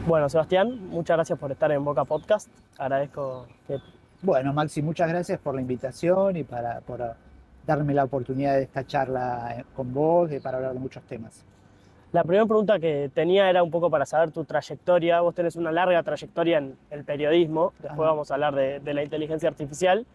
Bueno, Sebastián, muchas gracias por estar en Boca Podcast. Agradezco que... Bueno, Maxi, muchas gracias por la invitación y por darme la oportunidad de esta charla con vos para hablar de muchos temas. La primera pregunta que tenía era un poco para saber tu trayectoria. Vos tenés una larga trayectoria en el periodismo, después Ajá. vamos a hablar de la inteligencia artificial,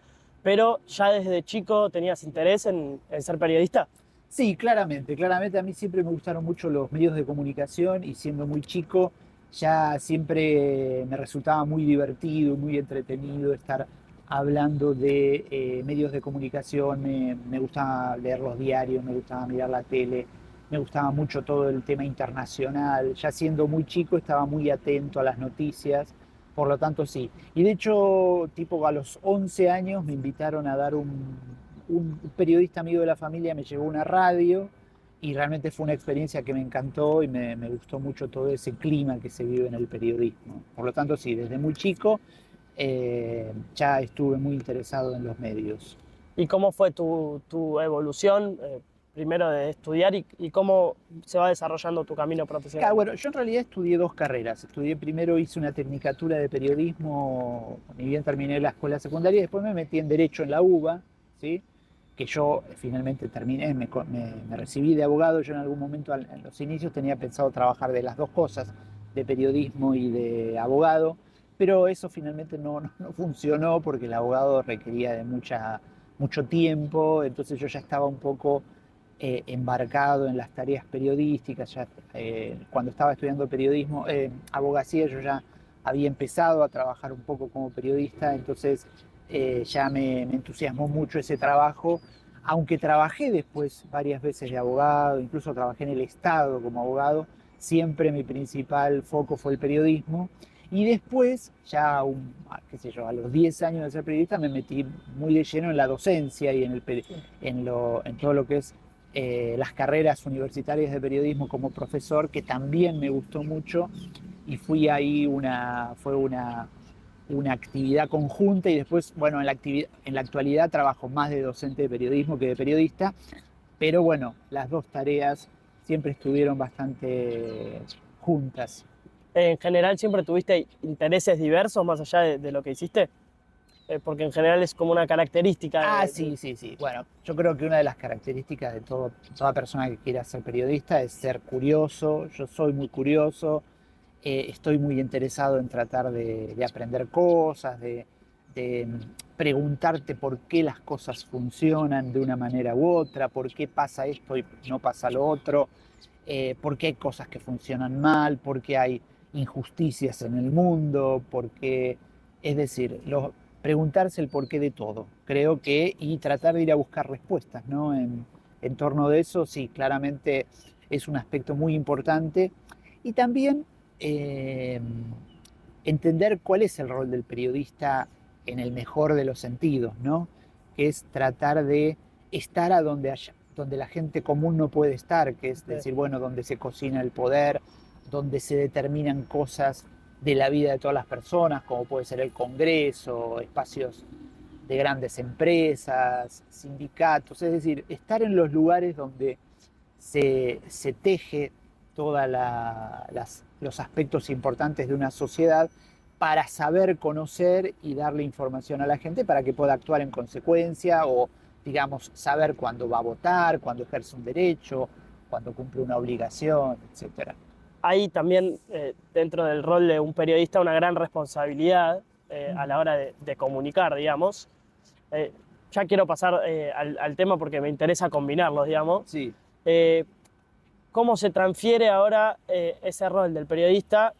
pero ya desde chico tenías interés en ser periodista. Sí, claramente a mí siempre me gustaron mucho los medios de comunicación y siendo muy chico ya siempre me resultaba muy divertido, muy entretenido estar hablando de medios de comunicación. Me gustaba leer los diarios, me gustaba mirar la tele, me gustaba mucho todo el tema internacional. Ya siendo muy chico estaba muy atento a las noticias, por lo tanto sí. Y de hecho, tipo a los 11 años me invitaron a dar un periodista amigo de la familia me llevó a una radio y realmente fue una experiencia que me encantó y me gustó mucho todo ese clima que se vive en el periodismo. Por lo tanto, sí, desde muy chico ya estuve muy interesado en los medios. ¿Y cómo fue tu evolución, primero de estudiar y cómo se va desarrollando tu camino Claro, profesional? bueno, yo en realidad estudié dos carreras. Estudié primero, hice una tecnicatura de periodismo, ni bien terminé la escuela secundaria, y después me metí en Derecho en la UBA, ¿sí? Que yo finalmente terminé, me recibí de abogado. Yo en algún momento, en los inicios, tenía pensado trabajar de las dos cosas, de periodismo y de abogado, pero eso finalmente no funcionó porque el abogado requería de mucho tiempo. Entonces yo ya estaba un poco embarcado en las tareas periodísticas. Ya, cuando estaba estudiando periodismo, abogacía, yo ya había empezado a trabajar un poco como periodista. Entonces ya me entusiasmó mucho ese trabajo, aunque trabajé después varias veces de abogado, incluso trabajé en el Estado como abogado. Siempre mi principal foco fue el periodismo. Y después, ya qué sé yo, a los 10 años de ser periodista, me metí muy de lleno en la docencia y en todo lo que es las carreras universitarias de periodismo como profesor, que también me gustó mucho. Y fui ahí, fue una actividad conjunta. Y después, bueno, en la actualidad trabajo más de docente de periodismo que de periodista, pero bueno, las dos tareas siempre estuvieron bastante juntas. ¿En general siempre tuviste intereses diversos más allá de lo que hiciste? Porque en general es como una característica Ah, sí, sí, sí. Bueno, yo creo que una de las características de toda persona que quiera ser periodista es ser curioso. Yo soy muy curioso. Estoy muy interesado en tratar de aprender cosas, de preguntarte por qué las cosas funcionan de una manera u otra, por qué pasa esto y no pasa lo otro, por qué hay cosas que funcionan mal, por qué hay injusticias en el mundo, es decir, preguntarse el porqué de todo, creo que, y tratar de ir a buscar respuestas, ¿no? En torno de eso, sí, claramente es un aspecto muy importante. Y también eh, entender cuál es el rol del periodista en el mejor de los sentidos, ¿no? Que es tratar de estar donde la gente común no puede estar, que es Sí. decir, bueno, donde se cocina el poder, donde se determinan cosas de la vida de todas las personas, como puede ser el Congreso, espacios de grandes empresas, sindicatos, es decir, estar en los lugares donde se teje todos los aspectos importantes de una sociedad para saber conocer y darle información a la gente para que pueda actuar en consecuencia o, digamos, saber cuándo va a votar, cuándo ejerce un derecho, cuándo cumple una obligación, etcétera. Hay también dentro del rol de un periodista una gran responsabilidad a la hora de comunicar, digamos. Eh, ya quiero pasar al tema porque me interesa combinarlos, digamos. Sí. Eh, ¿Cómo se transfiere ahora ese rol del periodista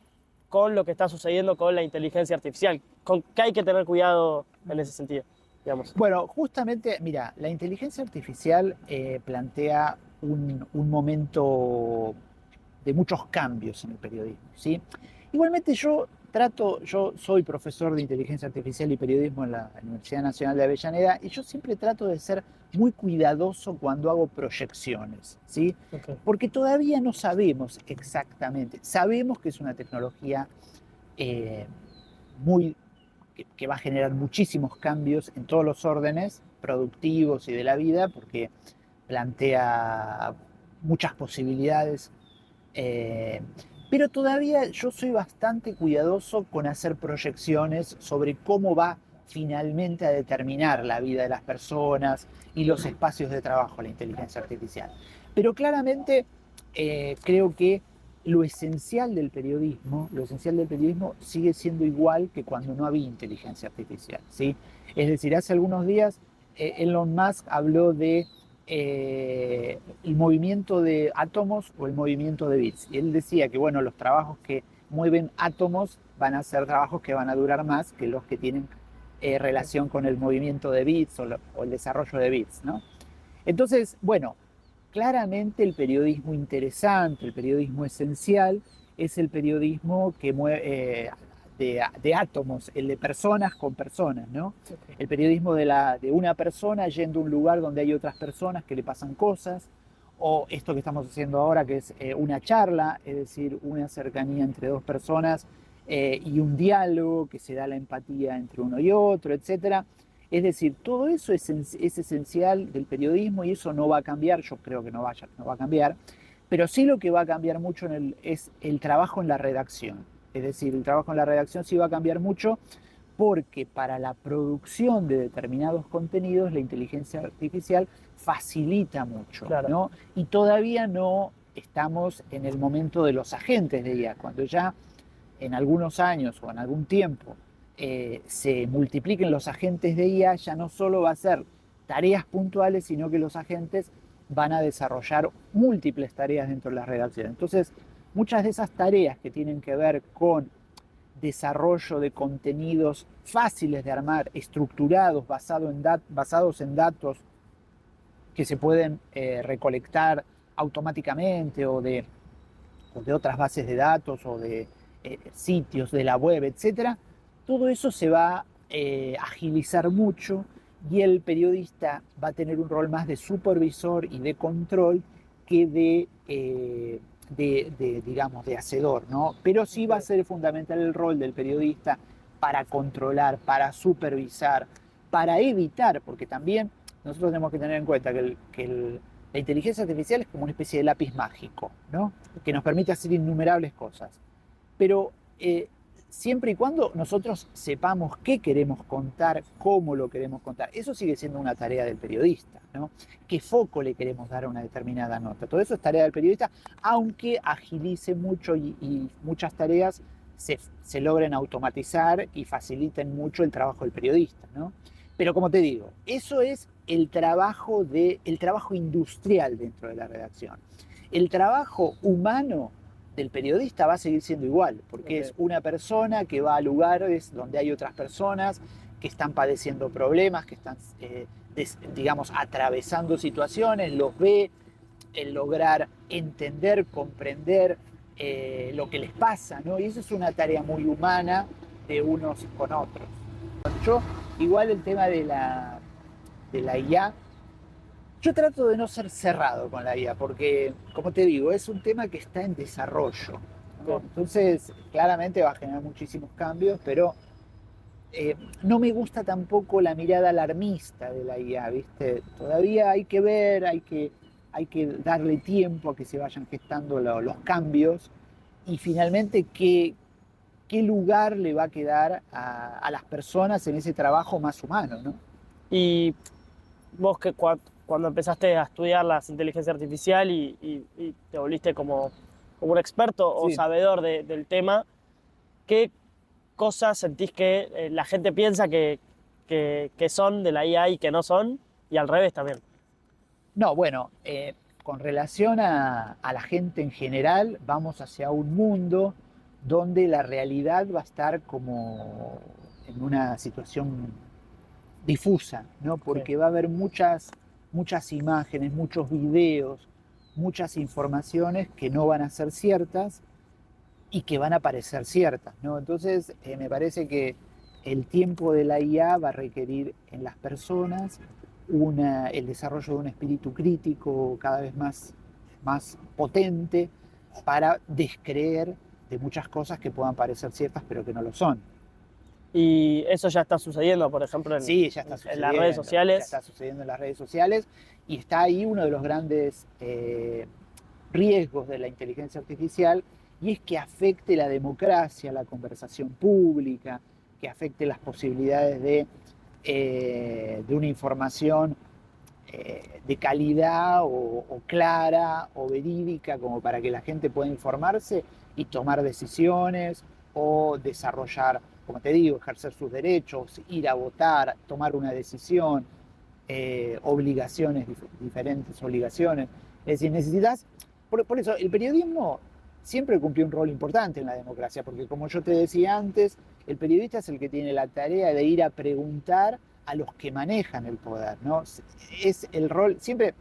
con lo que está sucediendo con la inteligencia artificial? ¿Con qué hay que tener cuidado en ese sentido, digamos? Bueno, justamente, mira, la inteligencia artificial plantea un momento de muchos cambios en el periodismo, ¿sí? Igualmente yo soy profesor de inteligencia artificial y periodismo en la Universidad Nacional de Avellaneda, y yo siempre trato de ser muy cuidadoso cuando hago proyecciones, ¿sí? Okay. Porque todavía no sabemos exactamente. Sabemos que es una tecnología eh, muy que va a generar muchísimos cambios en todos los órdenes productivos y de la vida, porque plantea muchas posibilidades. eh, Pero todavía yo soy bastante cuidadoso con hacer proyecciones sobre cómo va finalmente a determinar la vida de las personas y los espacios de trabajo la inteligencia artificial. Pero claramente creo que lo esencial del periodismo sigue siendo igual que cuando no había inteligencia artificial, ¿sí? Es decir, hace algunos días Elon Musk habló de el movimiento de átomos o el movimiento de bits. Y él decía que, bueno, los trabajos que mueven átomos van a ser trabajos que van a durar más que los que tienen relación con el movimiento de bits o el desarrollo de bits, ¿no? Entonces, bueno, claramente el periodismo interesante, el periodismo esencial, es el periodismo que mueve, de átomos, el de personas con personas, ¿no? El periodismo de una persona yendo a un lugar donde hay otras personas que le pasan cosas, o esto que estamos haciendo ahora, que es una charla, es decir, una cercanía entre dos personas y un diálogo que se da la empatía entre uno y otro, etcétera. Es decir, todo eso es esencial del periodismo y eso no va a cambiar, yo creo que no va a cambiar, pero sí lo que va a cambiar mucho es el trabajo en la redacción. Es decir, el trabajo en la redacción sí va a cambiar mucho porque para la producción de determinados contenidos la inteligencia artificial facilita mucho, Claro. ¿no? Y todavía no estamos en el momento de los agentes de IA, cuando ya en algunos años o en algún tiempo se multipliquen los agentes de IA, ya no solo va a ser tareas puntuales, sino que los agentes van a desarrollar múltiples tareas dentro de la redacción. Entonces, muchas de esas tareas que tienen que ver con desarrollo de contenidos fáciles de armar, estructurados, basados en datos que se pueden recolectar automáticamente o de otras bases de datos o de sitios de la web, etcétera, todo eso se va a agilizar mucho y el periodista va a tener un rol más de supervisor y de control que digamos, de hacedor, ¿no? Pero sí va a ser fundamental el rol del periodista para controlar, para supervisar, para evitar, porque también nosotros tenemos que tener en cuenta que la inteligencia artificial es como una especie de lápiz mágico, ¿no? Que nos permite hacer innumerables cosas. Pero siempre y cuando nosotros sepamos qué queremos contar, cómo lo queremos contar, eso sigue siendo una tarea del periodista, ¿no? ¿Qué foco le queremos dar a una determinada nota? Todo eso es tarea del periodista, aunque agilice mucho y muchas tareas se logren automatizar y faciliten mucho el trabajo del periodista, ¿no? Pero como te digo, eso es el trabajo industrial dentro de la redacción. El trabajo humano del periodista va a seguir siendo igual, porque es una persona que va a lugares donde hay otras personas que están padeciendo problemas, que están, digamos, atravesando situaciones, los ve, el lograr entender, comprender lo que les pasa, ¿no? Y eso es una tarea muy humana de unos con otros. Yo, igual el tema de la IA, yo trato de no ser cerrado con la IA, porque, como te digo, es un tema que está en desarrollo, ¿no? Entonces, claramente va a generar muchísimos cambios, pero no me gusta tampoco la mirada alarmista de la IA, ¿viste? Todavía hay que ver, hay que darle tiempo a que se vayan gestando los cambios y finalmente qué lugar le va a quedar a las personas en ese trabajo más humano, ¿no? Y vos que cuando empezaste a estudiar la inteligencia artificial y te volviste como un experto o Sí. sabedor del tema, ¿qué cosas sentís que la gente piensa que son de la IA y que no son? Y al revés también. No, bueno, con relación a la gente en general, vamos hacia un mundo donde la realidad va a estar como en una situación difusa, ¿no? Sí. Porque va a haber muchas imágenes, muchos videos, muchas informaciones que no van a ser ciertas y que van a parecer ciertas, ¿no? Entonces, me parece que el tiempo de la IA va a requerir en las personas el desarrollo de un espíritu crítico cada vez más potente para descreer de muchas cosas que puedan parecer ciertas pero que no lo son. Y eso ya está sucediendo, por ejemplo, Sí, ya está en las redes sucediendo, sociales. ya está sucediendo en las redes sociales y está ahí uno de los grandes riesgos de la inteligencia artificial, y es que afecte la democracia, la conversación pública, que afecte las posibilidades de una información de calidad o clara o verídica como para que la gente pueda informarse y tomar decisiones o desarrollar, como te digo, ejercer sus derechos, ir a votar, tomar una decisión, obligaciones, diferentes obligaciones. Es decir, necesitas, por eso el periodismo siempre cumplió un rol importante en la democracia, porque como yo te decía antes, el periodista es el que tiene la tarea de ir a preguntar a los que manejan el poder, ¿no? Es el rol, siempre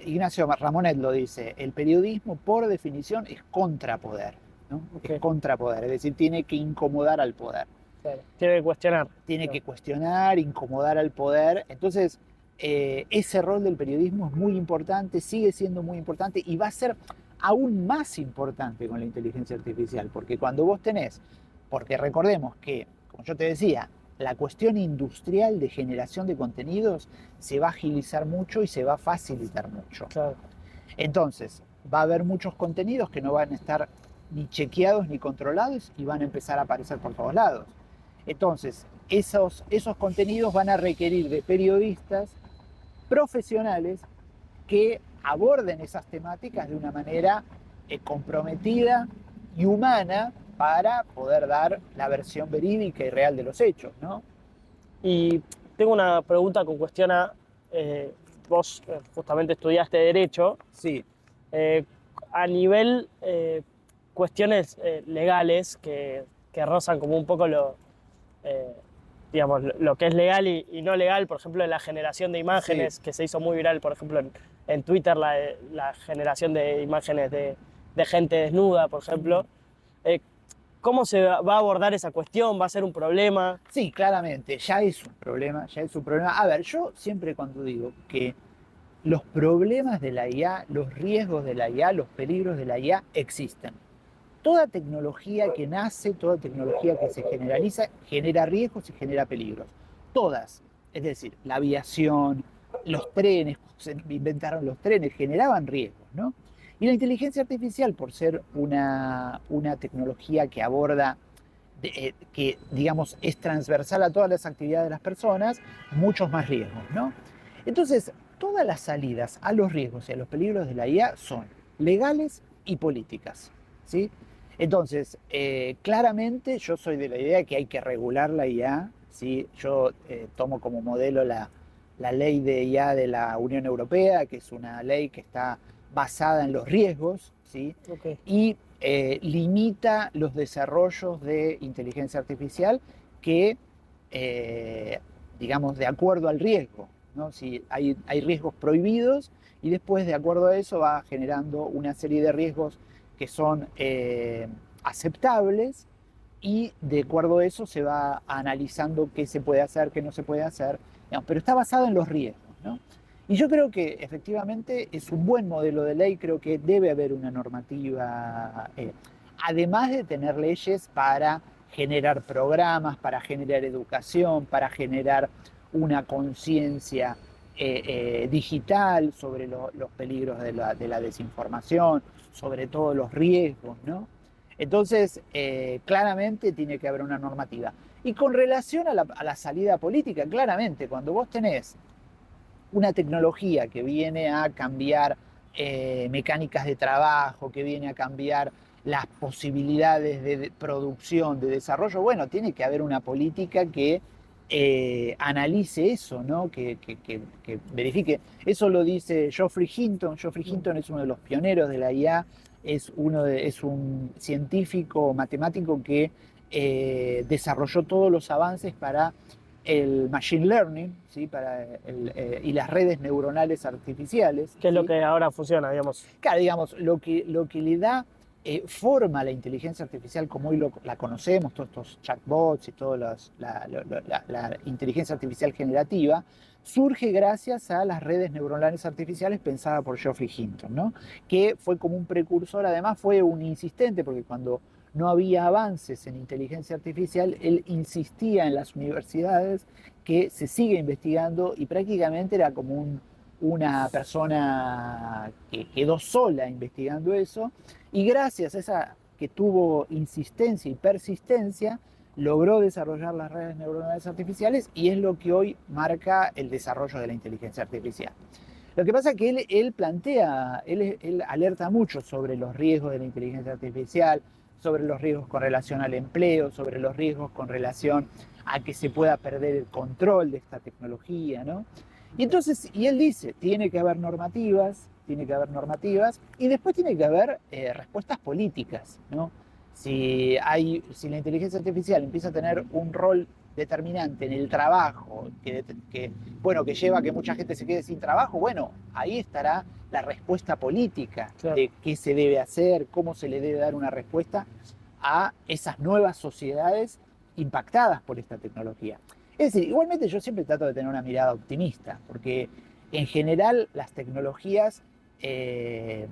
Ignacio Ramonet lo dice, el periodismo por definición es contrapoder, ¿no? Okay. Es contrapoder, es decir, tiene que incomodar al poder. Claro. Tiene que cuestionar. Tiene que cuestionar, incomodar al poder. Entonces, ese rol del periodismo es muy importante, sigue siendo muy importante y va a ser aún más importante con la inteligencia artificial, porque cuando vos tenés, porque recordemos que, como yo te decía, la cuestión industrial de generación de contenidos se va a agilizar mucho y se va a facilitar mucho. Claro. Entonces, va a haber muchos contenidos que no van a estar ni chequeados ni controlados y van a empezar a aparecer por todos lados. Entonces, esos contenidos van a requerir de periodistas profesionales que aborden esas temáticas de una manera comprometida y humana para poder dar la versión verídica y real de los hechos, ¿no? Y tengo una pregunta con cuestión a, vos justamente estudiaste Derecho. Sí. A nivel cuestiones legales que rozan como un poco digamos, lo que es legal y no legal, por ejemplo, la generación de imágenes, sí, que se hizo muy viral, por ejemplo, en Twitter, la generación de imágenes de gente desnuda, por ejemplo. ¿Cómo se va a abordar esa cuestión? ¿Va a ser un problema? Sí, claramente, ya es un problema, ya es un problema. A ver, yo siempre cuando digo que los problemas de la IA, los riesgos de la IA, los peligros de la IA existen. Toda tecnología que nace, toda tecnología que se generaliza, genera riesgos y genera peligros. Todas. Es decir, la aviación, los trenes, se inventaron los trenes, generaban riesgos, ¿no? Y la inteligencia artificial, por ser una tecnología que aborda, que digamos es transversal a todas las actividades de las personas, muchos más riesgos, ¿no? Entonces, todas las salidas a los riesgos y a los peligros de la IA son legales y políticas, ¿sí? Entonces, claramente yo soy de la idea que hay que regular la IA, ¿sí? Yo tomo como modelo la ley de IA de la Unión Europea, que es una ley que está basada en los riesgos, ¿sí? Okay. Y limita los desarrollos de inteligencia artificial que, digamos, de acuerdo al riesgo, ¿no? Si hay riesgos prohibidos y después, de acuerdo a eso, va generando una serie de riesgos que son aceptables y de acuerdo a eso se va analizando qué se puede hacer, qué no se puede hacer, digamos, pero está basado en los riesgos, ¿no? Y yo creo que efectivamente es un buen modelo de ley, creo que debe haber una normativa, además de tener leyes para generar programas, para generar educación, para generar una conciencia digital sobre los peligros de la desinformación, sobre todo los riesgos, ¿no? Entonces, claramente tiene que haber una normativa. Y con relación a la salida política, claramente, cuando vos tenés una tecnología que viene a cambiar mecánicas de trabajo, que viene a cambiar las posibilidades de producción, de desarrollo, bueno, tiene que haber una política que analice eso, ¿no? Que verifique. Eso lo dice Geoffrey Hinton. Geoffrey Hinton es uno de los pioneros de la IA, es un científico matemático que desarrolló todos los avances para el machine learning, ¿sí? Y las redes neuronales artificiales. ¿Qué es lo que ahora funciona, digamos? Claro, digamos, lo que le da forma a la inteligencia artificial como hoy la conocemos, todos estos chatbots y toda la inteligencia artificial generativa, surge gracias a las redes neuronales artificiales pensadas por Geoffrey Hinton, ¿no? Que fue como un precursor, además fue un insistente, porque cuando no había avances en inteligencia artificial, él insistía en las universidades que se sigue investigando y prácticamente era como una persona que quedó sola investigando eso, y gracias a que tuvo insistencia y persistencia, logró desarrollar las redes neuronales artificiales y es lo que hoy marca el desarrollo de la inteligencia artificial. Lo que pasa es que él alerta mucho sobre los riesgos de la inteligencia artificial, sobre los riesgos con relación al empleo, sobre los riesgos con relación a que se pueda perder el control de esta tecnología, ¿no? Y él dice, tiene que haber normativas, y después tiene que haber respuestas políticas, ¿no? Si la inteligencia artificial empieza a tener un rol determinante en el trabajo, bueno, que lleva a que mucha gente se quede sin trabajo, bueno, ahí estará la respuesta política de qué se debe hacer, cómo se le debe dar una respuesta a esas nuevas sociedades impactadas por esta tecnología. Es decir, igualmente yo siempre trato de tener una mirada optimista, porque en general las tecnologías de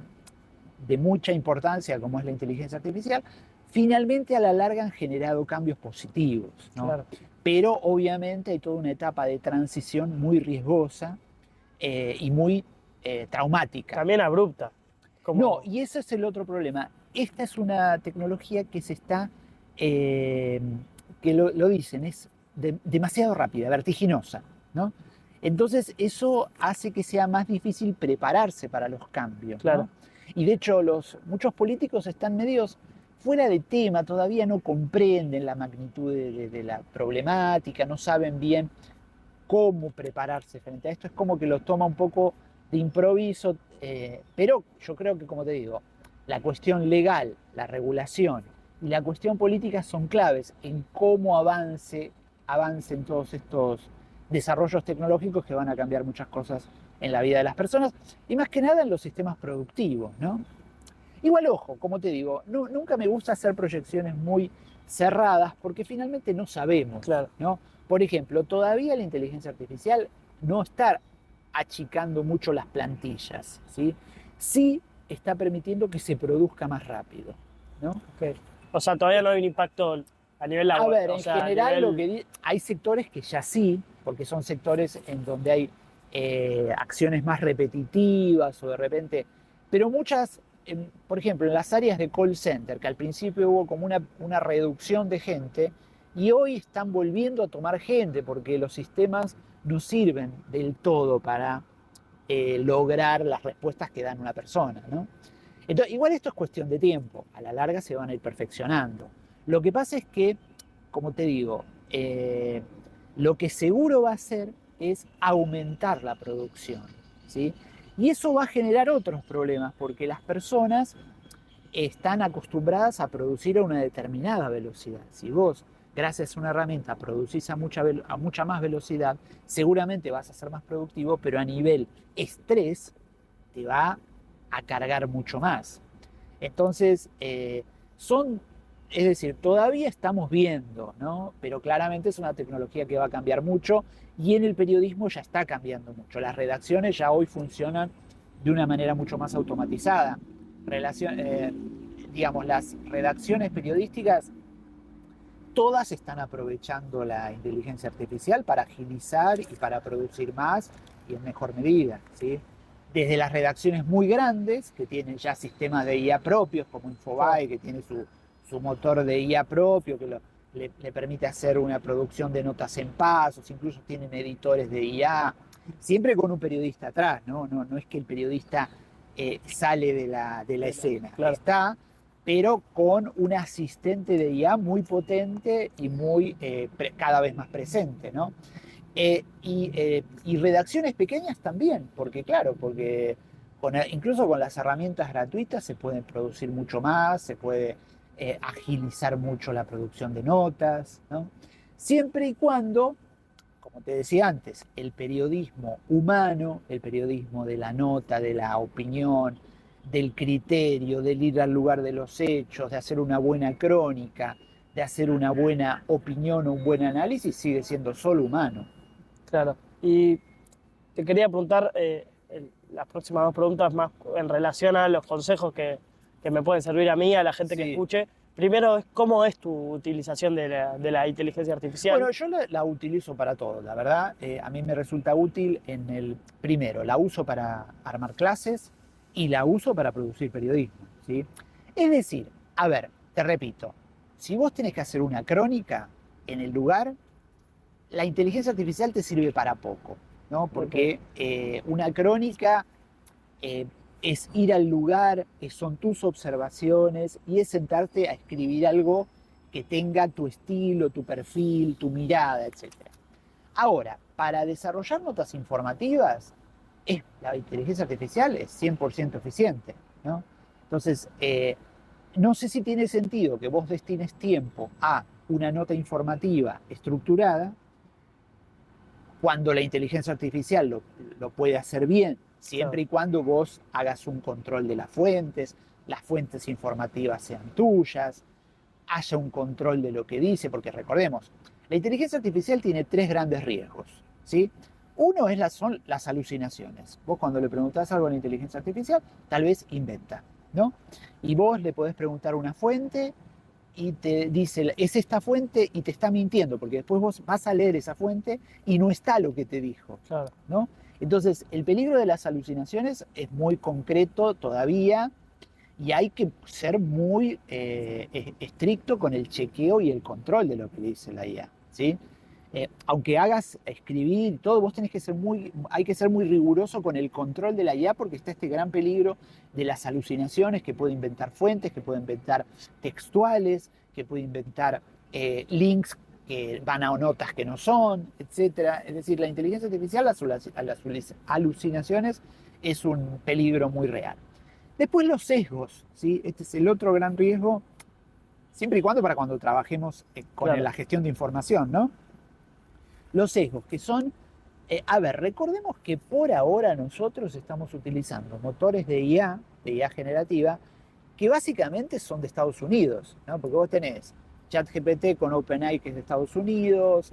mucha importancia, como es la inteligencia artificial, finalmente a la larga han generado cambios positivos, ¿no? Claro. Pero obviamente hay toda una etapa de transición muy riesgosa y muy traumática. También abrupta. No, y ese es el otro problema. Esta es una tecnología que que lo dicen, es demasiado rápida, vertiginosa, ¿no? Entonces eso hace que sea más difícil prepararse para los cambios, claro, ¿no? Y de hecho muchos políticos están medios fuera de tema, todavía no comprenden la magnitud de la problemática, no saben bien cómo prepararse frente a esto, es como que lo toma un poco de improviso, pero yo creo que, como te digo, la cuestión legal, la regulación y la cuestión política son claves en cómo avancen todos estos desarrollos tecnológicos que van a cambiar muchas cosas en la vida de las personas y más que nada en los sistemas productivos, ¿no? Igual, ojo, como te digo, nunca me gusta hacer proyecciones muy cerradas porque finalmente no sabemos, claro, ¿no? Por ejemplo, todavía la inteligencia artificial no está achicando mucho las plantillas, ¿sí? Sí está permitiendo que se produzca más rápido, ¿no? Okay. O sea, todavía no hay un impacto a nivel laboral. A ver, en general hay sectores que ya sí, porque son sectores en donde hay acciones más repetitivas o de repente, pero muchas, por ejemplo, en las áreas de call center, que al principio hubo como una reducción de gente y hoy están volviendo a tomar gente porque los sistemas no sirven del todo para lograr las respuestas que dan una persona, ¿no? Entonces, igual esto es cuestión de tiempo, a la larga se van a ir perfeccionando. Lo que pasa es que, como te digo, lo que seguro va a hacer es aumentar la producción, ¿sí? Y eso va a generar otros problemas, porque las personas están acostumbradas a producir a una determinada velocidad. Si vos, gracias a una herramienta, producís a mucha más velocidad, seguramente vas a ser más productivo, pero a nivel estrés te va a cargar mucho más. Entonces, es decir, todavía estamos viendo, ¿no? Pero claramente es una tecnología que va a cambiar mucho y en el periodismo ya está cambiando mucho. Las redacciones ya hoy funcionan de una manera mucho más automatizada. Digamos, las redacciones periodísticas todas están aprovechando la inteligencia artificial para agilizar y para producir más y en mejor medida, ¿sí? Desde las redacciones muy grandes, que tienen ya sistemas de IA propios, como Infobae, que tiene su motor de IA propio, que le permite hacer una producción de notas en pasos, incluso tienen editores de IA, siempre con un periodista atrás, ¿no? No es que el periodista sale de la escena, claro. Está, pero con un asistente de IA muy potente y cada vez más presente, ¿no? Y redacciones pequeñas también, porque incluso con las herramientas gratuitas se pueden producir mucho más, se puede agilizar mucho la producción de notas, ¿no? Siempre y cuando, como te decía antes, el periodismo humano, el periodismo de la nota, de la opinión, del criterio, del ir al lugar de los hechos, de hacer una buena crónica, de hacer una buena opinión o un buen análisis, sigue siendo solo humano. Claro. Y te quería preguntar, las próximas dos preguntas más en relación a los consejos que me pueden servir a mí, a la gente que escuche. Primero, ¿cómo es tu utilización de la inteligencia artificial? Bueno, yo la utilizo para todo, la verdad. A mí me resulta útil primero, la uso para armar clases y la uso para producir periodismo, ¿sí? Es decir, a ver, te repito, si vos tenés que hacer una crónica en el lugar, la inteligencia artificial te sirve para poco, ¿no? Porque una crónica es ir al lugar, son tus observaciones y es sentarte a escribir algo que tenga tu estilo, tu perfil, tu mirada, etc. Ahora, para desarrollar notas informativas, la inteligencia artificial es 100% eficiente, ¿no? Entonces, no sé si tiene sentido que vos destines tiempo a una nota informativa estructurada cuando la inteligencia artificial lo puede hacer bien, siempre y cuando vos hagas un control de las fuentes informativas sean tuyas, haya un control de lo que dice, porque recordemos, la inteligencia artificial tiene 3 grandes riesgos, ¿sí? Uno son las alucinaciones. Vos cuando le preguntás algo a la inteligencia artificial, tal vez inventa, ¿no? Y vos le podés preguntar una fuente y te dice, es esta fuente y te está mintiendo, porque después vos vas a leer esa fuente y no está lo que te dijo, Claro. ¿no? Entonces, el peligro de las alucinaciones es muy concreto todavía y hay que ser muy estricto con el chequeo y el control de lo que dice la IA, ¿sí? Aunque hagas escribir y todo, vos hay que ser muy riguroso con el control de la IA porque está este gran peligro de las alucinaciones, que puede inventar fuentes, que puede inventar textuales, que puede inventar links que van a notas que no son, etc. Es decir, la inteligencia artificial, las alucinaciones es un peligro muy real. Después los sesgos, ¿sí? Este es el otro gran riesgo, siempre y cuando para cuando trabajemos con la gestión de información, ¿no? Los sesgos, que son, recordemos que por ahora nosotros estamos utilizando motores de IA generativa, que básicamente son de Estados Unidos, ¿no? Porque vos tenés ChatGPT con OpenAI, que es de Estados Unidos,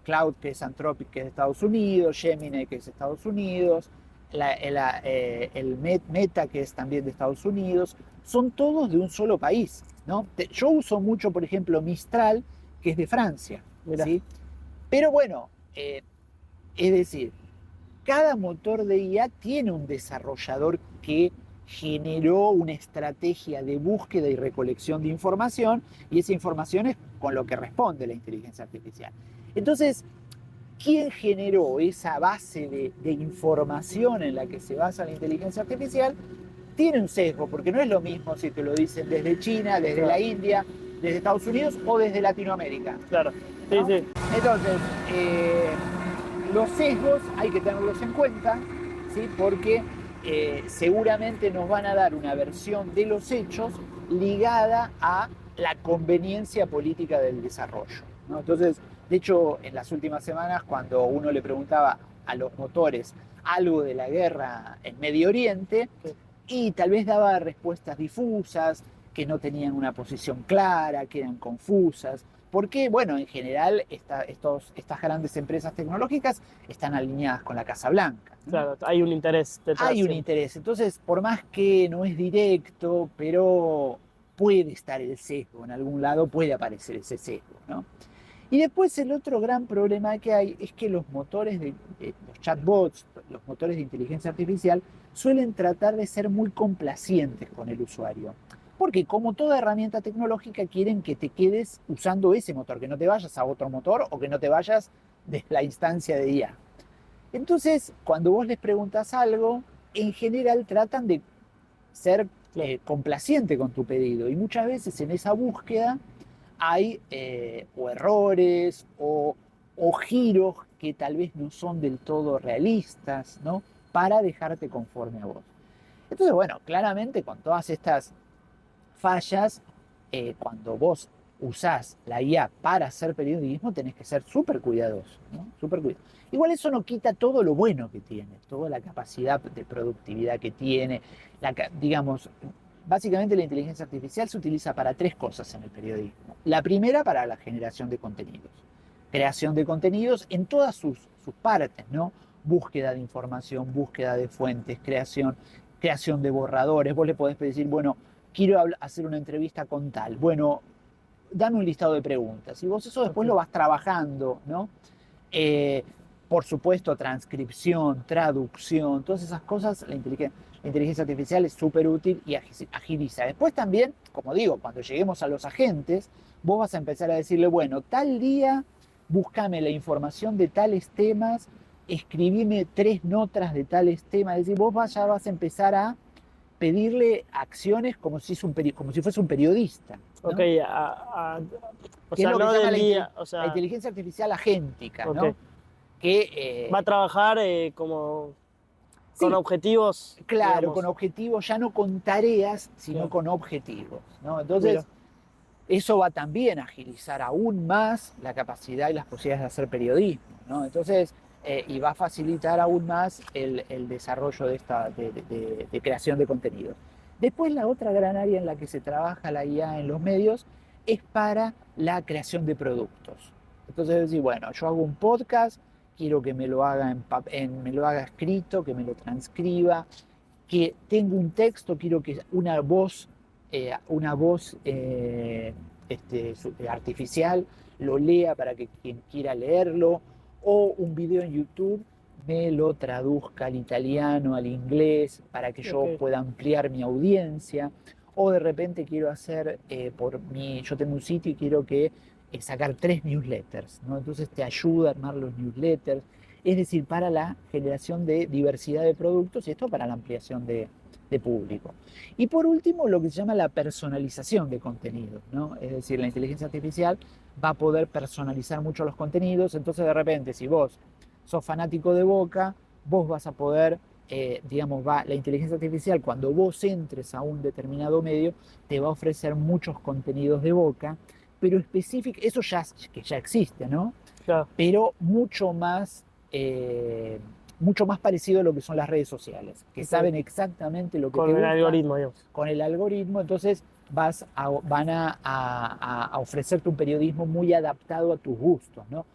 Cloud, que es Anthropic, que es de Estados Unidos, Gemini, que es de Estados Unidos, el Meta, que es también de Estados Unidos, son todos de un solo país, ¿no? Yo uso mucho, por ejemplo, Mistral, que es de Francia, ¿sí? Pero bueno, es decir, cada motor de IA tiene un desarrollador que generó una estrategia de búsqueda y recolección de información, y esa información es con lo que responde la inteligencia artificial. Entonces, ¿quién generó esa base de información en la que se basa la inteligencia artificial? Tiene un sesgo, porque no es lo mismo si te lo dicen desde China, desde la India, desde Estados Unidos o desde Latinoamérica. Claro, sí, ¿no? sí. Entonces, los sesgos hay que tenerlos en cuenta, ¿sí? Porque seguramente nos van a dar una versión de los hechos ligada a la conveniencia política del desarrollo, ¿no? Entonces, de hecho, en las últimas semanas, cuando uno le preguntaba a los motores algo de la guerra en Medio Oriente, y tal vez daba respuestas difusas, que no tenían una posición clara, que eran confusas, porque, bueno, en general estas grandes empresas tecnológicas están alineadas con la Casa Blanca, ¿no? Claro, hay un interés detrás. Hay un interés, entonces, por más que no es directo, pero puede estar el sesgo, en algún lado puede aparecer ese sesgo, ¿no? Y después el otro gran problema que hay es que los motores los chatbots, los motores de inteligencia artificial, suelen tratar de ser muy complacientes con el usuario. Porque como toda herramienta tecnológica quieren que te quedes usando ese motor, que no te vayas a otro motor o que no te vayas de la instancia de IA. Entonces, cuando vos les preguntas algo, en general tratan de ser complaciente con tu pedido. Y muchas veces en esa búsqueda hay o errores o giros que tal vez no son del todo realistas, ¿no? Para dejarte conforme a vos. Entonces, bueno, claramente con todas estas fallas, cuando vos usás la IA para hacer periodismo, tenés que ser súper cuidadoso, ¿no? Súper cuidadoso. Igual eso no quita todo lo bueno que tiene, toda la capacidad de productividad que tiene, digamos, básicamente la inteligencia artificial se utiliza para 3 cosas en el periodismo. La primera, para la generación de contenidos. Creación de contenidos en todas sus partes, ¿no? Búsqueda de información, búsqueda de fuentes, creación de borradores. Vos le podés decir, bueno, quiero hacer una entrevista con tal. Bueno, dame un listado de preguntas. Y vos eso después lo vas trabajando, ¿no? Por supuesto, transcripción, traducción, todas esas cosas, la inteligencia artificial es súper útil y agiliza. Después también, como digo, cuando lleguemos a los agentes, vos vas a empezar a decirle, bueno, tal día, búscame la información de tales temas, escribime 3 notas de tales temas. Es decir, ya vas a empezar a pedirle acciones como si fuese un periodista, ¿no? Ok, o Que es sea, lo que no se llama del día, o la sea, inteligencia artificial agéntica, ok. ¿no? Que, Va a trabajar como con sí, objetivos, claro, con digamos. objetivos, ya no con tareas, sino Claro. con objetivos, ¿no? Mira, Entonces, eso va también a agilizar aún más la capacidad y las posibilidades de hacer periodismo, ¿no? Entonces, y va a facilitar aún más el desarrollo de creación de contenidos. Después, la otra gran área en la que se trabaja la IA en los medios es para la creación de productos. Entonces, es decir, bueno, yo hago un podcast, quiero que me lo haga, me lo haga escrito, que me lo transcriba, que tengo un texto, quiero que una voz artificial lo lea para que quien quiera leerlo, o un video en YouTube me lo traduzca al italiano, al inglés, para que yo ok. pueda ampliar mi audiencia, o de repente quiero hacer, yo tengo un sitio y quiero que sacar 3 newsletters, ¿no? Entonces te ayuda a armar los newsletters, es decir, para la generación de diversidad de productos y esto para la ampliación de público. Y por último, lo que se llama la personalización de contenidos, ¿no? Es decir, la inteligencia artificial va a poder personalizar mucho los contenidos, entonces de repente si vos sos fanático de Boca, vos vas a poder, la inteligencia artificial cuando vos entres a un determinado medio, te va a ofrecer muchos contenidos de Boca, pero específicos, eso que ya existe, ¿no? Claro. Pero mucho más parecido a lo que son las redes sociales, que Ok. saben exactamente lo que Con te el gusta algoritmo, digamos. con el algoritmo, entonces van a ofrecerte un periodismo muy adaptado a tus gustos, ¿no?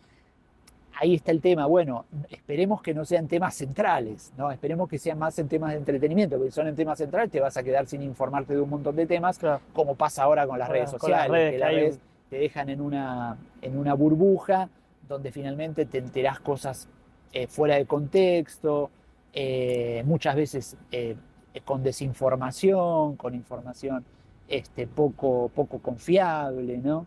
Ahí está el tema, bueno, esperemos que no sean temas centrales, ¿no? Esperemos que sean más en temas de entretenimiento, porque si son en temas centrales te vas a quedar sin informarte de un montón de temas, Claro. como pasa ahora con las redes Con las sociales, redes que que las hay. redes te dejan en una burbuja donde finalmente te enterás cosas fuera de contexto, muchas veces con desinformación, con información poco confiable, ¿no?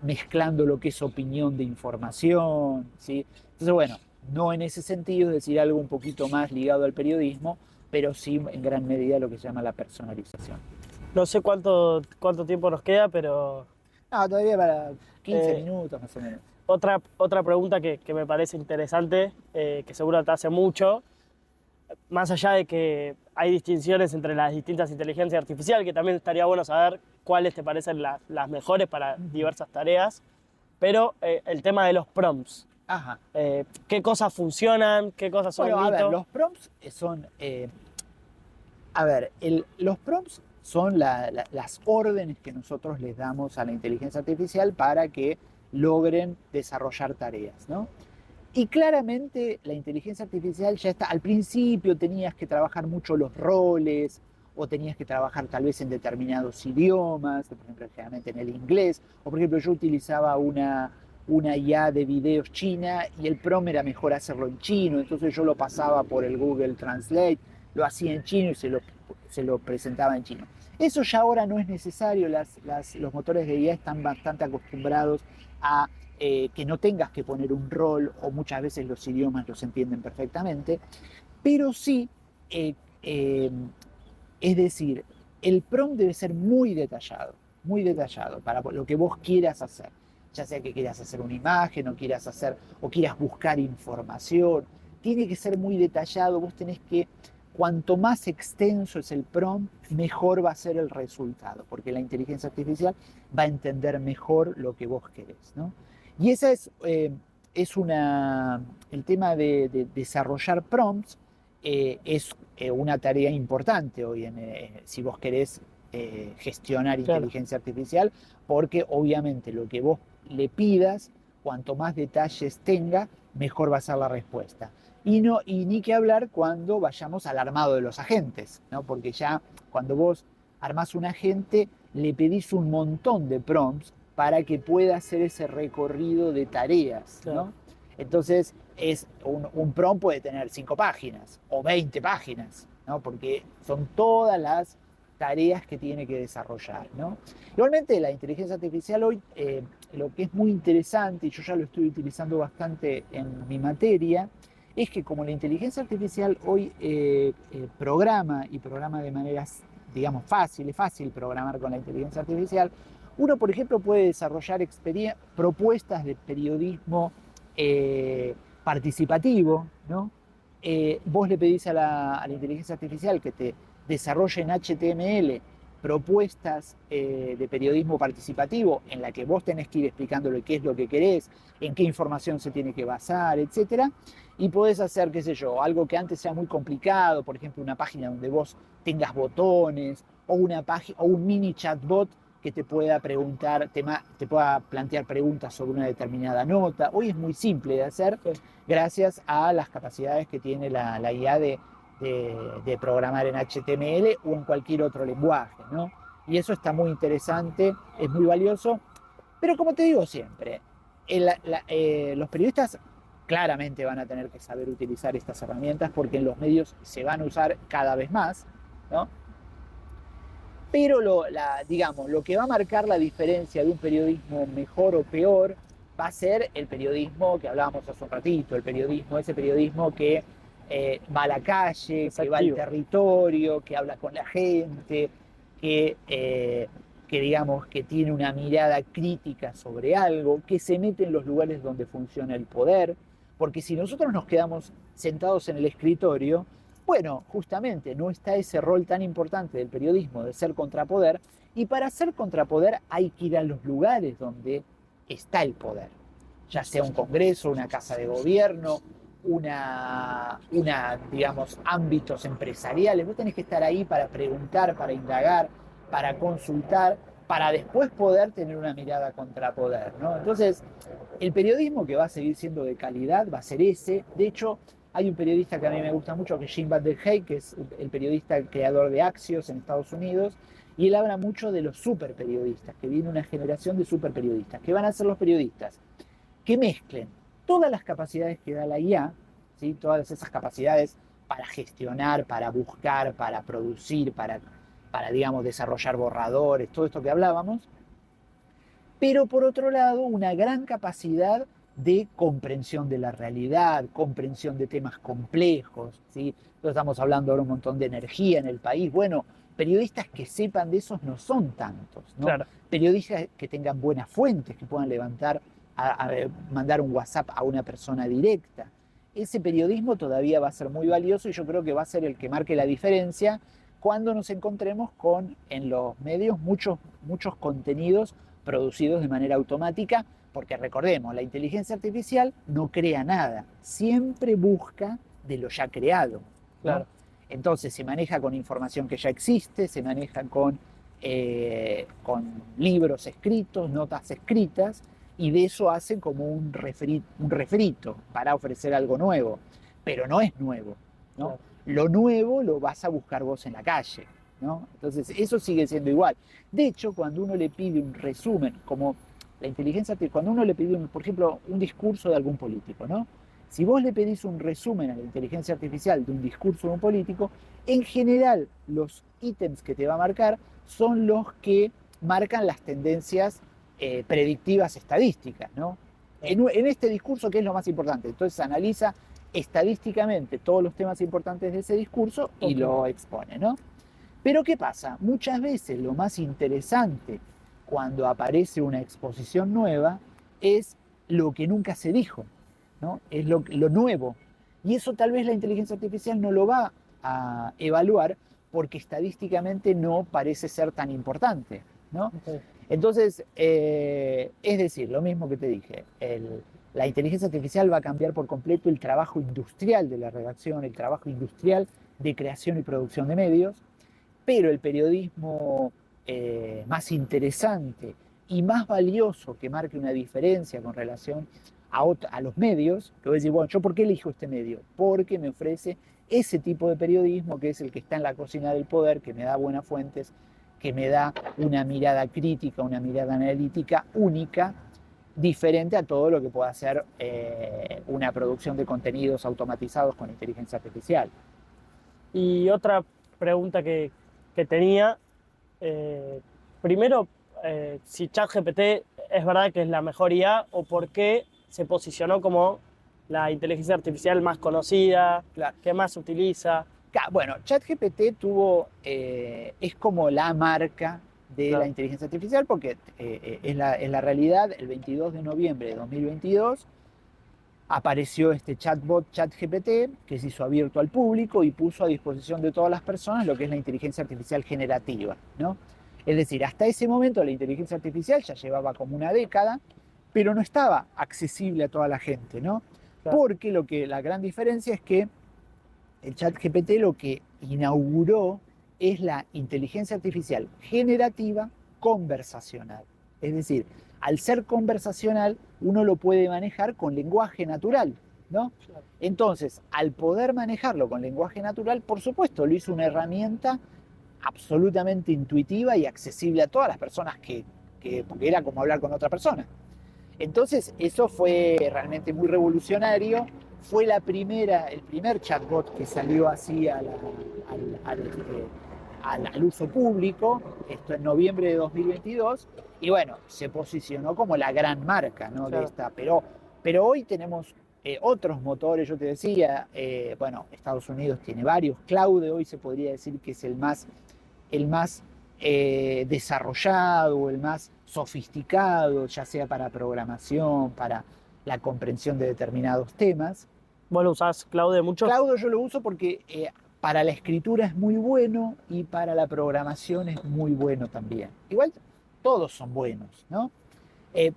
Mezclando lo que es opinión de información, ¿sí? Entonces, bueno, no en ese sentido, es decir, algo un poquito más ligado al periodismo, pero sí en gran medida lo que se llama la personalización. No sé cuánto tiempo nos queda, pero No, todavía para 15 eh, minutos más o menos. otra pregunta que me parece interesante, que seguro te hace mucho, más allá de que hay distinciones entre las distintas inteligencias artificiales, que también estaría bueno saber cuáles te parecen las mejores para diversas tareas, pero el tema de los prompts. Ajá. ¿Qué cosas funcionan? ¿Qué cosas son Bueno, a ver, mito? los prompts son... los prompts son las órdenes que nosotros les damos a la inteligencia artificial para que logren desarrollar tareas, ¿no? Y claramente la inteligencia artificial ya está, al principio tenías que trabajar mucho los roles o tenías que trabajar tal vez en determinados idiomas, por ejemplo, generalmente en el inglés, o por ejemplo yo utilizaba una IA de videos china y el prompt era mejor hacerlo en chino, entonces yo lo pasaba por el Google Translate, lo hacía en chino y se lo presentaba en chino. Eso ya ahora no es necesario, los motores de IA están bastante acostumbrados a que no tengas que poner un rol o muchas veces los idiomas los entienden perfectamente, pero sí, eh, eh, es decir, el prompt debe ser muy detallado para lo que vos quieras hacer, ya sea que quieras hacer una imagen o quieras buscar información, tiene que ser muy detallado, vos tenés que, cuanto más extenso es el prompt, mejor va a ser el resultado, porque la inteligencia artificial va a entender mejor lo que vos querés, ¿no? Y esa el tema de desarrollar prompts es una tarea importante hoy si vos querés gestionar Claro. inteligencia artificial, porque obviamente lo que vos le pidas, cuanto más detalles tenga, mejor va a ser la respuesta. Y ni que hablar cuando vayamos al armado de los agentes, ¿no? Porque ya cuando vos armás un agente, le pedís un montón de prompts para que pueda hacer ese recorrido de tareas, Claro. ¿no? Entonces, un prompt puede tener 5 páginas o 20 páginas, ¿no? Porque son todas las tareas que tiene que desarrollar, ¿no? Igualmente, la inteligencia artificial hoy, lo que es muy interesante, y yo ya lo estoy utilizando bastante en mi materia, es que como la inteligencia artificial hoy programa y programa de maneras, digamos, es fácil programar con la inteligencia artificial, uno, por ejemplo, puede desarrollar propuestas de periodismo participativo, ¿no? Vos le pedís a la inteligencia artificial que te desarrolle en HTML propuestas de periodismo participativo en la que vos tenés que ir explicándole qué es lo que querés, en qué información se tiene que basar, etcétera, y podés hacer, qué sé yo, algo que antes sea muy complicado, por ejemplo, una página donde vos tengas botones o una página o un mini chatbot que te pueda preguntar, te pueda plantear preguntas sobre una determinada nota. Hoy es muy simple de hacer, gracias a las capacidades que tiene la IA de programar en HTML o en cualquier otro lenguaje, ¿no? Y eso está muy interesante, es muy valioso, pero como te digo siempre, los periodistas claramente van a tener que saber utilizar estas herramientas porque en los medios se van a usar cada vez más, ¿no? Pero digamos, lo que va a marcar la diferencia de un periodismo mejor o peor va a ser el periodismo que hablábamos hace un ratito, ese periodismo que va a la calle, que va al territorio, que habla con la gente, que digamos que tiene una mirada crítica sobre algo, que se mete en los lugares donde funciona el poder, porque si nosotros nos quedamos sentados en el escritorio, bueno, justamente no está ese rol tan importante del periodismo de ser contrapoder, y para ser contrapoder hay que ir a los lugares donde está el poder, ya sea un congreso, una casa de gobierno, digamos, ámbitos empresariales. Vos tenés que estar ahí para preguntar, para indagar, para consultar, para después poder tener una mirada contrapoder, ¿no? Entonces, el periodismo que va a seguir siendo de calidad va a ser ese. De hecho, hay un periodista que a mí me gusta mucho, que es Jim Van Der Hey, que es el periodista creador de Axios en Estados Unidos, y él habla mucho de los superperiodistas, que viene una generación de superperiodistas, que van a ser los periodistas que mezclen todas las capacidades que da la IA, ¿sí? Todas esas capacidades para gestionar, para buscar, para producir, digamos, desarrollar borradores, todo esto que hablábamos, pero por otro lado una gran capacidad de comprensión de la realidad, comprensión de temas complejos, ¿sí? Entonces estamos hablando ahora un montón de energía en el país. Bueno, periodistas que sepan de esos no son tantos, ¿no? Claro. Periodistas que tengan buenas fuentes, que puedan mandar un WhatsApp a una persona directa. Ese periodismo todavía va a ser muy valioso y yo creo que va a ser el que marque la diferencia cuando nos encontremos con en los medios muchos contenidos producidos de manera automática, porque recordemos, la inteligencia artificial no crea nada, siempre busca de lo ya creado, ¿no? Claro. Entonces se maneja con información que ya existe, se maneja con libros escritos, notas escritas, y de eso hacen como un refrito para ofrecer algo nuevo, pero no es nuevo, ¿no? Claro. Lo nuevo lo vas a buscar vos en la calle, ¿no? Entonces eso sigue siendo igual. De hecho, cuando uno le pide un resumen, como la inteligencia artificial, cuando uno le pide, por ejemplo, un discurso de algún político, ¿no? Si vos le pedís un resumen a la inteligencia artificial de un discurso de un político, en general los ítems que te va a marcar son los que marcan las tendencias predictivas estadísticas, ¿no? En este discurso, ¿qué es lo más importante? Entonces analiza estadísticamente todos los temas importantes de ese discurso y lo expone, ¿no? Pero ¿qué pasa? Muchas veces lo más interesante cuando aparece una exposición nueva es lo que nunca se dijo, ¿no? Es lo nuevo. Y eso tal vez la inteligencia artificial no lo va a evaluar porque estadísticamente no parece ser tan importante, ¿no? Okay. Entonces, es decir, lo mismo que te dije, la inteligencia artificial va a cambiar por completo el trabajo industrial de la redacción, el trabajo industrial de creación y producción de medios, pero el periodismo más interesante y más valioso que marque una diferencia con relación a los medios, que voy a decir, bueno, ¿yo por qué elijo este medio? Porque me ofrece ese tipo de periodismo que es el que está en la cocina del poder, que me da buenas fuentes, que me da una mirada crítica, una mirada analítica única, diferente a todo lo que pueda hacer una producción de contenidos automatizados con inteligencia artificial. Y otra pregunta que tenía, primero, si ChatGPT es verdad que es la mejor IA o por qué se posicionó como la inteligencia artificial más conocida, Claro. que más se utiliza. Bueno, ChatGPT es como la marca de la Claro. inteligencia artificial porque es la realidad. El 22 de noviembre de 2022 apareció este chatbot ChatGPT que se hizo abierto al público y puso a disposición de todas las personas lo que es la inteligencia artificial generativa, ¿no? Es decir, hasta ese momento la inteligencia artificial ya llevaba como una década, pero no estaba accesible a toda la gente, ¿no? Claro. Porque la gran diferencia es que el ChatGPT lo que inauguró es la inteligencia artificial generativa conversacional. Es decir, al ser conversacional, uno lo puede manejar con lenguaje natural, ¿no? Claro. Entonces, al poder manejarlo con lenguaje natural, por supuesto, lo hizo una herramienta absolutamente intuitiva y accesible a todas las personas porque era como hablar con otra persona. Entonces, eso fue realmente muy revolucionario. Fue el primer chatbot que salió así al uso público, esto en noviembre de 2022, y bueno, se posicionó como la gran marca, ¿no? Claro. De esta. Pero hoy tenemos otros motores, yo te decía, bueno, Estados Unidos tiene varios, Claude hoy se podría decir que es el más desarrollado, el más sofisticado, ya sea para programación, para la comprensión de determinados temas. ¿Vos lo usás, Claude, mucho? Claude yo lo uso porque para la escritura es muy bueno y para la programación es muy bueno también. Igual todos son buenos, ¿no?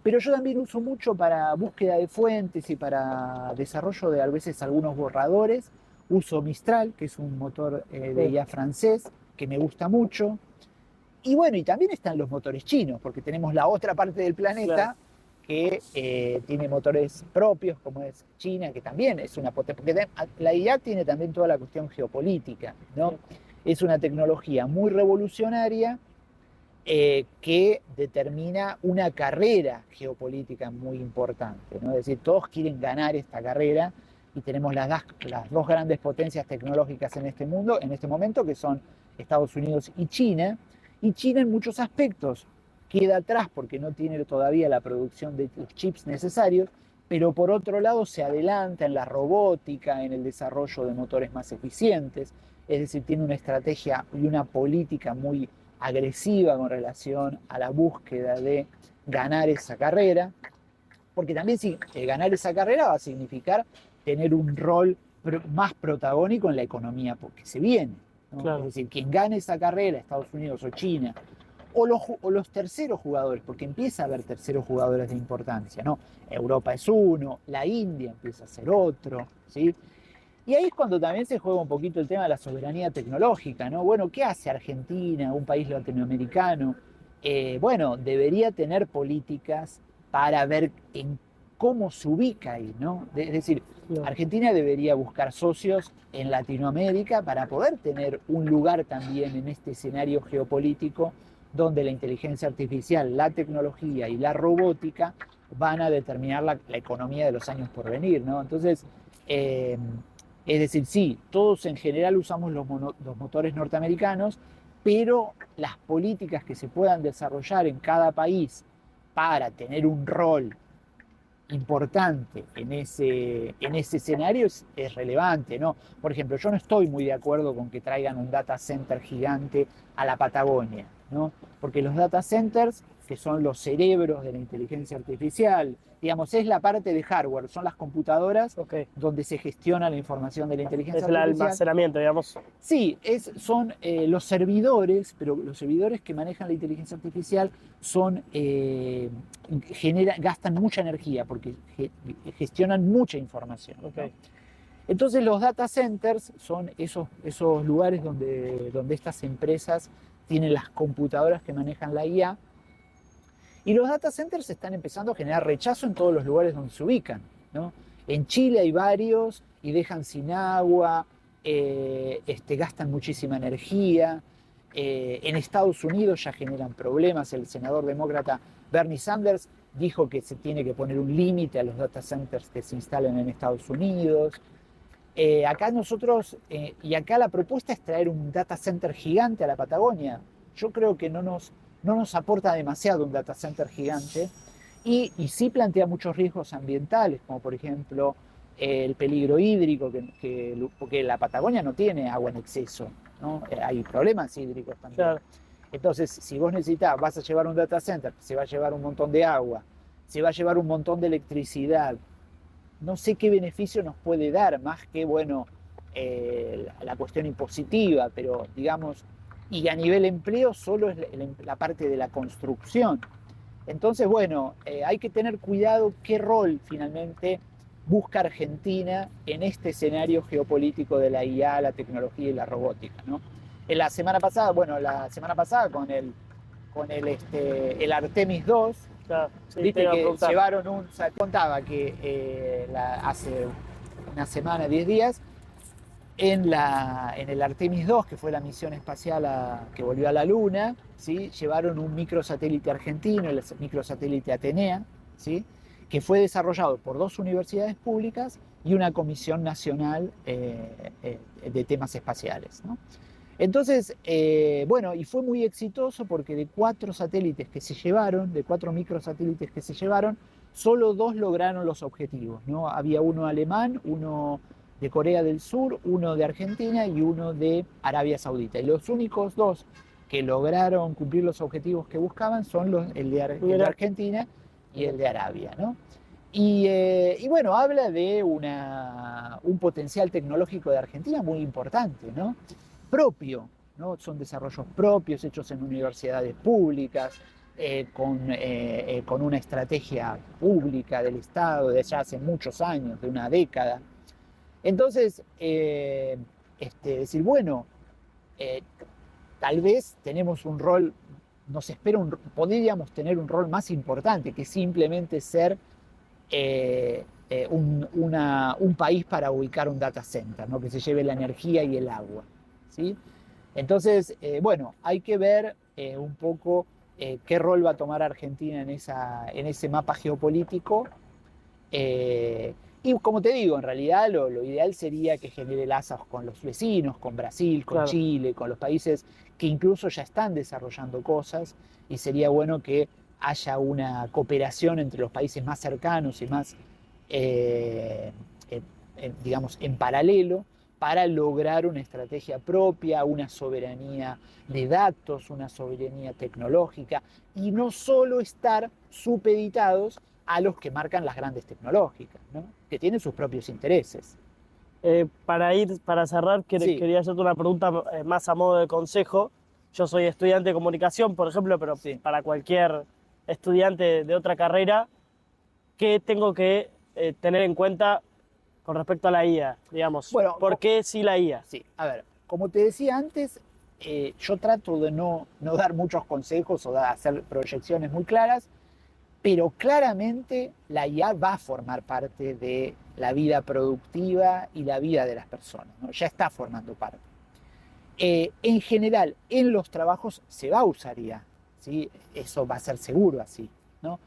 Pero yo también uso mucho para búsqueda de fuentes y para desarrollo de a veces algunos borradores. Uso Mistral, que es un motor de IA francés, que me gusta mucho. Y bueno, y también están los motores chinos, porque tenemos la otra parte del planeta, claro, que tiene motores propios, como es China, que también es una potencia. Porque la IA tiene también toda la cuestión geopolítica, ¿no? Es una tecnología muy revolucionaria que determina una carrera geopolítica muy importante, ¿no? Es decir, todos quieren ganar esta carrera y tenemos las dos grandes potencias tecnológicas en este mundo, en este momento, que son Estados Unidos y China. Y China en muchos aspectos queda atrás porque no tiene todavía la producción de los chips necesarios, pero por otro lado se adelanta en la robótica, en el desarrollo de motores más eficientes, es decir, tiene una estrategia y una política muy agresiva con relación a la búsqueda de ganar esa carrera, porque también si ganar esa carrera va a significar tener un rol más protagónico en la economía porque se viene, ¿no? Claro. Es decir, quien gane esa carrera, Estados Unidos o China, o los terceros jugadores, porque empieza a haber terceros jugadores de importancia, ¿no? Europa es uno, la India empieza a ser otro, ¿sí? Y ahí es cuando también se juega un poquito el tema de la soberanía tecnológica, ¿no? Bueno, ¿qué hace Argentina, un país latinoamericano? Bueno, debería tener políticas para ver en cómo se ubica ahí, ¿no? Es decir, Argentina debería buscar socios en Latinoamérica para poder tener un lugar también en este escenario geopolítico donde la inteligencia artificial, la tecnología y la robótica van a determinar la economía de los años por venir, ¿no? Entonces, es decir, sí, todos en general usamos los motores norteamericanos, pero las políticas que se puedan desarrollar en cada país para tener un rol importante en ese escenario es relevante, ¿no? Por ejemplo, yo no estoy muy de acuerdo con que traigan un data center gigante a la Patagonia, ¿no? Porque los data centers, que son los cerebros de la inteligencia artificial, digamos, es la parte de hardware, son las computadoras donde se gestiona la información de la inteligencia artificial. Es el almacenamiento, digamos. Sí, son los servidores, pero los servidores que manejan la inteligencia artificial gastan mucha energía porque gestionan mucha información, ¿no? Entonces los data centers son esos lugares donde estas empresas tienen las computadoras que manejan la IA. Y los data centers están empezando a generar rechazo en todos los lugares donde se ubican, ¿no? En Chile hay varios y dejan sin agua, gastan muchísima energía. En Estados Unidos ya generan problemas. El senador demócrata Bernie Sanders dijo que se tiene que poner un límite a los data centers que se instalen en Estados Unidos. Acá nosotros, y acá la propuesta es traer un data center gigante a la Patagonia. Yo creo que no nos aporta demasiado un data center gigante y sí plantea muchos riesgos ambientales, como por ejemplo el peligro hídrico, porque la Patagonia no tiene agua en exceso, ¿no? Hay problemas hídricos también. Claro. Entonces, si vos vas a llevar un data center, se va a llevar un montón de agua, se va a llevar un montón de electricidad, no sé qué beneficio nos puede dar, más que, bueno, la cuestión impositiva, pero digamos, y a nivel empleo solo es la parte de la construcción. Entonces, bueno, hay que tener cuidado qué rol finalmente busca Argentina en este escenario geopolítico de la IA, la tecnología y la robótica, ¿no? La semana pasada el Artemis 2, Claro, sí, viste que llevaron contaba que hace una semana, 10 días, en el Artemis 2, que fue la misión espacial que volvió a la Luna, ¿sí? Llevaron un microsatélite argentino, el microsatélite Atenea, ¿sí? Que fue desarrollado por 2 universidades públicas y una comisión nacional de temas espaciales, ¿no? Entonces, bueno, y fue muy exitoso porque de 4 satélites que se llevaron, de 4 microsatélites que se llevaron, solo 2 lograron los objetivos, ¿no? Había uno alemán, uno de Corea del Sur, uno de Argentina y uno de Arabia Saudita. Y los únicos 2 que lograron cumplir los objetivos que buscaban son el de Argentina y el de Arabia, ¿no? Y bueno, habla de un potencial tecnológico de Argentina muy importante, ¿no? Propio, ¿no? Son desarrollos propios hechos en universidades públicas, con una estrategia pública del Estado de ya hace muchos años, de una década. Entonces, decir, bueno, tal vez tenemos un rol, podríamos tener un rol más importante que simplemente ser un país para ubicar un data center, ¿no? Que se lleve la energía y el agua, ¿sí? Entonces, bueno, hay que ver un poco qué rol va a tomar Argentina en ese mapa geopolítico. Y como te digo, en realidad lo ideal sería que genere lazos con los vecinos, con Brasil, con Claro. Chile, con los países que incluso ya están desarrollando cosas, y sería bueno que haya una cooperación entre los países más cercanos y más, digamos, en paralelo, para lograr una estrategia propia, una soberanía de datos, una soberanía tecnológica, y no solo estar supeditados a los que marcan las grandes tecnológicas, ¿no? Que tienen sus propios intereses. Para cerrar, Sí. quería hacerte una pregunta más a modo de consejo. Yo soy estudiante de comunicación, por ejemplo, pero Sí. para cualquier estudiante de otra carrera, ¿qué tengo que tener en cuenta con respecto a la IA? Digamos, Bueno, ¿por qué sí la IA? Sí, a ver, como te decía antes, yo trato de no dar muchos consejos o de hacer proyecciones muy claras, pero claramente la IA va a formar parte de la vida productiva y la vida de las personas, ¿no? Ya está formando parte. En general, en los trabajos se va a usar IA, ¿sí? Eso va a ser seguro así, ¿no?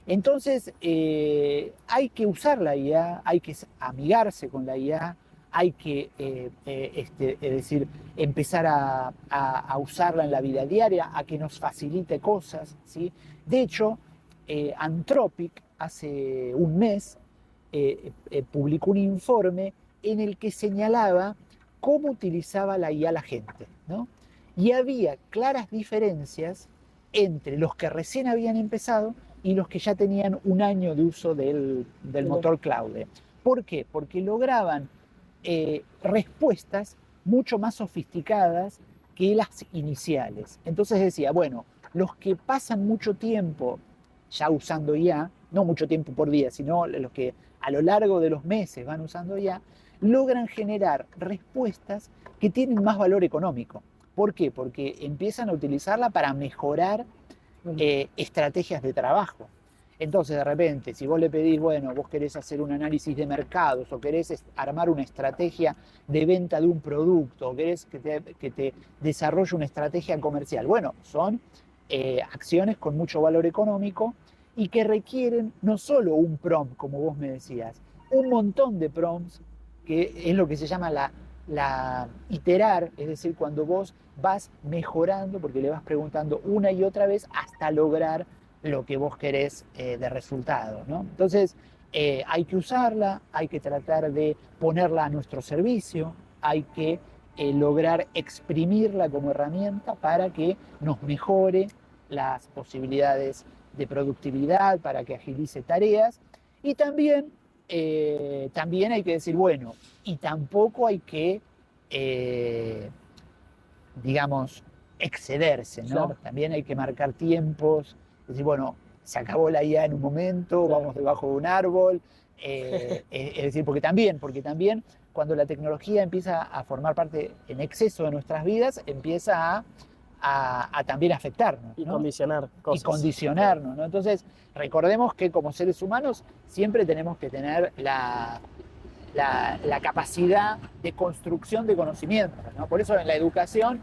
Entonces, hay que usar la IA, hay que amigarse con la IA, hay que es decir, empezar a usarla en la vida diaria, a que nos facilite cosas, ¿sí? De hecho, Anthropic hace un mes publicó un informe en el que señalaba cómo utilizaba la IA la gente, ¿no? Y había claras diferencias entre los que recién habían empezado y los que ya tenían un año de uso del motor Claude. ¿Por qué? Porque lograban respuestas mucho más sofisticadas que las iniciales. Entonces decía, bueno, los que pasan mucho tiempo ya usando IA, no mucho tiempo por día, sino los que a lo largo de los meses van usando IA, logran generar respuestas que tienen más valor económico. ¿Por qué? Porque empiezan a utilizarla para mejorar estrategias de trabajo. Entonces, de repente, si vos le pedís, bueno, vos querés hacer un análisis de mercados o querés armar una estrategia de venta de un producto o querés que te desarrolle una estrategia comercial, bueno, son acciones con mucho valor económico y que requieren no solo un prompt, como vos me decías, un montón de prompts, que es lo que se llama la iterar, es decir, cuando vos vas mejorando, porque le vas preguntando una y otra vez hasta lograr lo que vos querés de resultado, ¿no? Entonces, hay que usarla, hay que tratar de ponerla a nuestro servicio, hay que lograr exprimirla como herramienta para que nos mejore las posibilidades de productividad, para que agilice tareas. Y también hay que decir, bueno, y tampoco hay que, digamos, excederse, ¿no? Claro. También hay que marcar tiempos, decir, bueno, se acabó la IA en un momento, Claro. vamos debajo de un árbol, es decir, porque también cuando la tecnología empieza a formar parte en exceso de nuestras vidas, empieza a también afectarnos, Y ¿no? condicionar Y cosas. condicionarnos, ¿no? Entonces, recordemos que como seres humanos siempre tenemos que tener la capacidad de construcción de conocimiento, ¿no? Por eso en la educación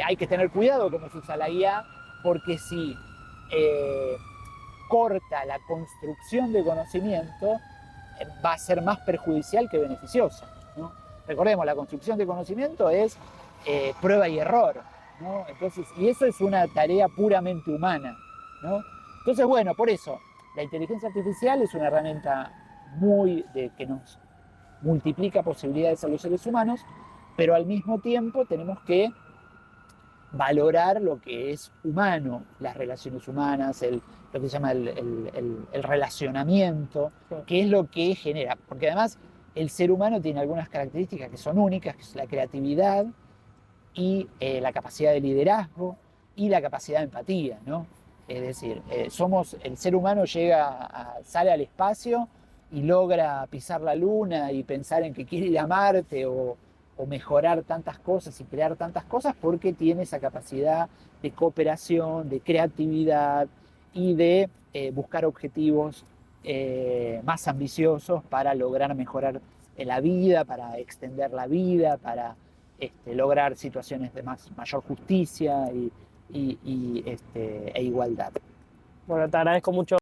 hay que tener cuidado cómo se usa la IA, porque si eh, corta la construcción de conocimiento, va a ser más perjudicial que beneficiosa, ¿no? Recordemos, la construcción de conocimiento es prueba y error, ¿no? Entonces, y eso es una tarea puramente humana, ¿no? Entonces, bueno, por eso, la inteligencia artificial es una herramienta que nos multiplica posibilidades a los seres humanos, pero al mismo tiempo tenemos que valorar lo que es humano, las relaciones humanas, lo que se llama el relacionamiento, que es lo que genera. Porque además el ser humano tiene algunas características que son únicas, que es la creatividad y la capacidad de liderazgo y la capacidad de empatía, ¿no? Es decir, el ser humano sale al espacio y logra pisar la luna y pensar en que quiere ir a Marte o mejorar tantas cosas y crear tantas cosas porque tiene esa capacidad de cooperación, de creatividad y de buscar objetivos más ambiciosos para lograr mejorar la vida, para extender la vida, para lograr situaciones de mayor justicia e igualdad. Bueno, te agradezco mucho